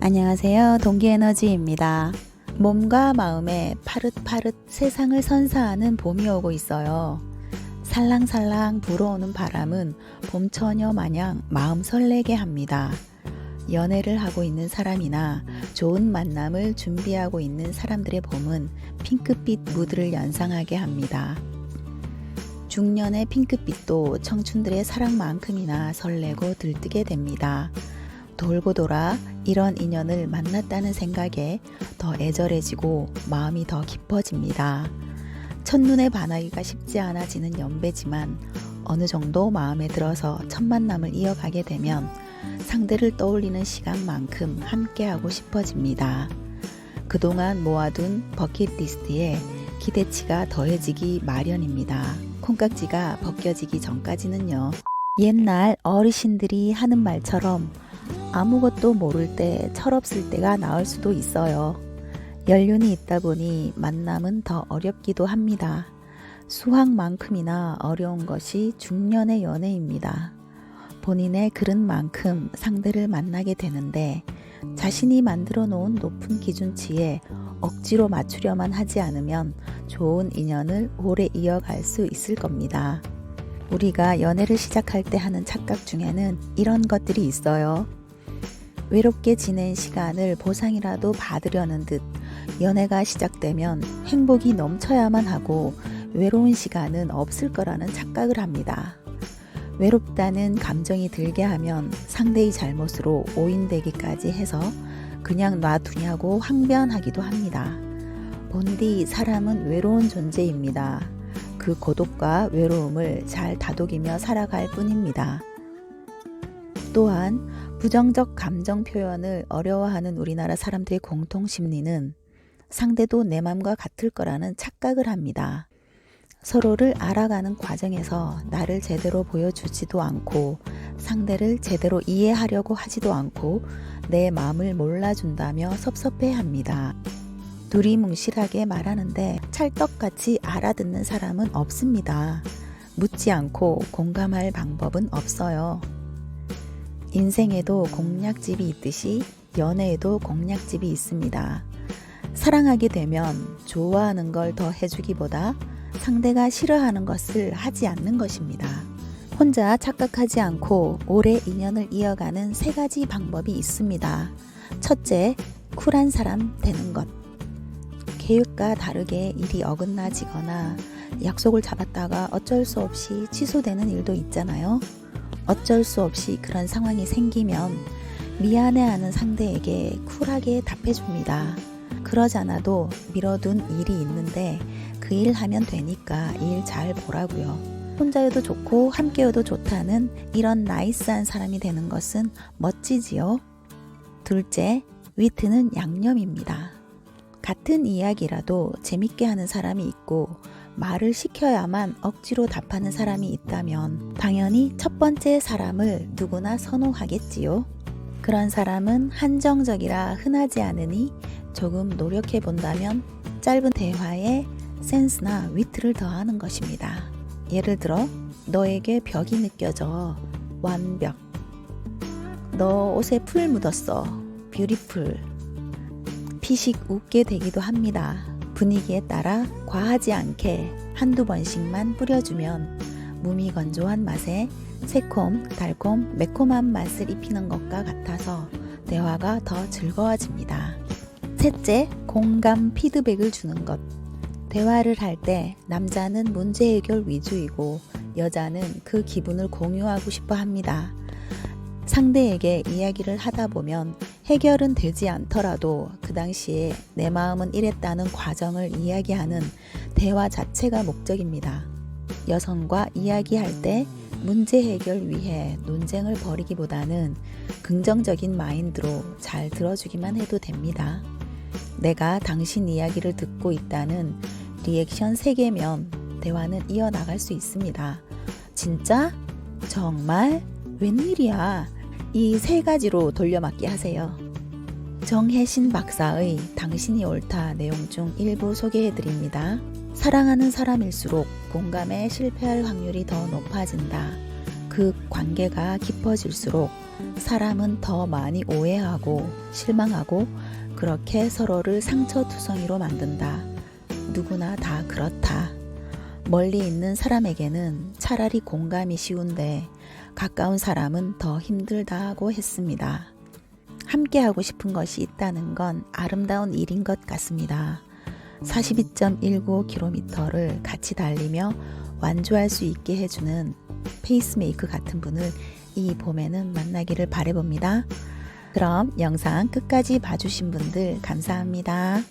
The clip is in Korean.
안녕하세요. 동기에너지입니다. 몸과 마음에 파릇파릇 세상을 선사하는 봄이 오고 있어요. 살랑살랑 불어오는 바람은 봄처녀 마냥 마음 설레게 합니다. 연애를 하고 있는 사람이나 좋은 만남을 준비하고 있는 사람들의 봄은 핑크빛 무드를 연상하게 합니다. 중년의 핑크빛도 청춘들의 사랑만큼이나 설레고 들뜨게 됩니다. 돌고 돌아 이런 인연을 만났다는 생각에 더 애절해지고 마음이 더 깊어집니다. 첫눈에 반하기가 쉽지 않아지는 연배지만 어느 정도 마음에 들어서 첫 만남을 이어가게 되면 상대를 떠올리는 시간만큼 함께하고 싶어집니다. 그동안 모아둔 버킷리스트에 기대치가 더해지기 마련입니다. 콩깍지가 벗겨지기 전까지는요. 옛날 어르신들이 하는 말처럼 아무것도 모를 때 철없을 때가 나을 수도 있어요. 연륜이 있다 보니 만남은 더 어렵기도 합니다. 수학만큼이나 어려운 것이 중년의 연애입니다. 본인의 그릇만큼 상대를 만나게 되는데 자신이 만들어 놓은 높은 기준치에 억지로 맞추려만 하지 않으면 좋은 인연을 오래 이어갈 수 있을 겁니다. 우리가 연애를 시작할 때 하는 착각 중에는 이런 것들이 있어요. 외롭게 지낸 시간을 보상이라도 받으려는 듯 연애가 시작되면 행복이 넘쳐야만 하고 외로운 시간은 없을 거라는 착각을 합니다. 외롭다는 감정이 들게 하면 상대의 잘못으로 오인되기까지 해서 그냥 놔두냐고 항변하기도 합니다. 본디 사람은 외로운 존재입니다. 그 고독과 외로움을 잘 다독이며 살아갈 뿐입니다. 또한 부정적 감정 표현을 어려워하는 우리나라 사람들의 공통 심리는 상대도 내 맘과 같을 거라는 착각을 합니다. 서로를 알아가는 과정에서 나를 제대로 보여주지도 않고 상대를 제대로 이해하려고 하지도 않고 내 마음을 몰라준다며 섭섭해합니다. 두리뭉실하게 말하는데 찰떡같이 알아듣는 사람은 없습니다. 묻지 않고 공감할 방법은 없어요. 인생에도 공략집이 있듯이 연애에도 공략집이 있습니다. 사랑하게 되면 좋아하는 걸 더 해주기보다 상대가 싫어하는 것을 하지 않는 것입니다. 혼자 착각하지 않고 오래 인연을 이어가는 3가지 방법이 있습니다. 첫째, 쿨한 사람 되는 것. 계획과 다르게 일이 어긋나지거나 약속을 잡았다가 어쩔 수 없이 취소되는 일도 있잖아요. 어쩔 수 없이 그런 상황이 생기면 미안해하는 상대에게 쿨하게 답해줍니다. 그러지 않아도 미뤄둔 일이 있는데 그 일 하면 되니까 일 잘 보라고요. 혼자여도 좋고 함께여도 좋다는 이런 나이스한 사람이 되는 것은 멋지지요. 둘째, 위트는 양념입니다. 같은 이야기라도 재밌게 하는 사람이 있고 말을 시켜야만 억지로 답하는 사람이 있다면 당연히 첫 번째 사람을 누구나 선호하겠지요. 그런 사람은 한정적이라 흔하지 않으니 조금 노력해 본다면 짧은 대화에 센스나 위트를 더하는 것입니다. 예를 들어, 너에게 벽이 느껴져. 완벽. 너 옷에 풀 묻었어. 뷰티풀. 피식 웃게 되기도 합니다. 분위기에 따라 과하지 않게 한두 번씩만 뿌려주면 무미건조한 맛에 새콤, 달콤, 매콤한 맛을 입히는 것과 같아서 대화가 더 즐거워집니다. 셋째, 공감 피드백을 주는 것. 대화를 할 때 남자는 문제 해결 위주이고 여자는 그 기분을 공유하고 싶어 합니다. 상대에게 이야기를 하다 보면 해결은 되지 않더라도 그 당시에 내 마음은 이랬다는 과정을 이야기하는 대화 자체가 목적입니다. 여성과 이야기할 때 문제 해결 위해 논쟁을 벌이기보다는 긍정적인 마인드로 잘 들어주기만 해도 됩니다. 내가 당신 이야기를 듣고 있다는 리액션 3개면 대화는 이어나갈 수 있습니다. 진짜? 정말? 웬일이야? 이 3가지로 돌려막기 하세요. 정혜신 박사의 당신이 옳다 내용 중 일부 소개해드립니다. 사랑하는 사람일수록 공감에 실패할 확률이 더 높아진다. 그 관계가 깊어질수록 사람은 더 많이 오해하고 실망하고 그렇게 서로를 상처투성이로 만든다. 누구나 다 그렇다. 멀리 있는 사람에게는 차라리 공감이 쉬운데 가까운 사람은 더 힘들다고 했습니다. 함께하고 싶은 것이 있다는 건 아름다운 일인 것 같습니다. 42.19km를 같이 달리며 완주할 수 있게 해주는 페이스메이커 같은 분을 이 봄에는 만나기를 바라봅니다. 그럼 영상 끝까지 봐주신 분들 감사합니다.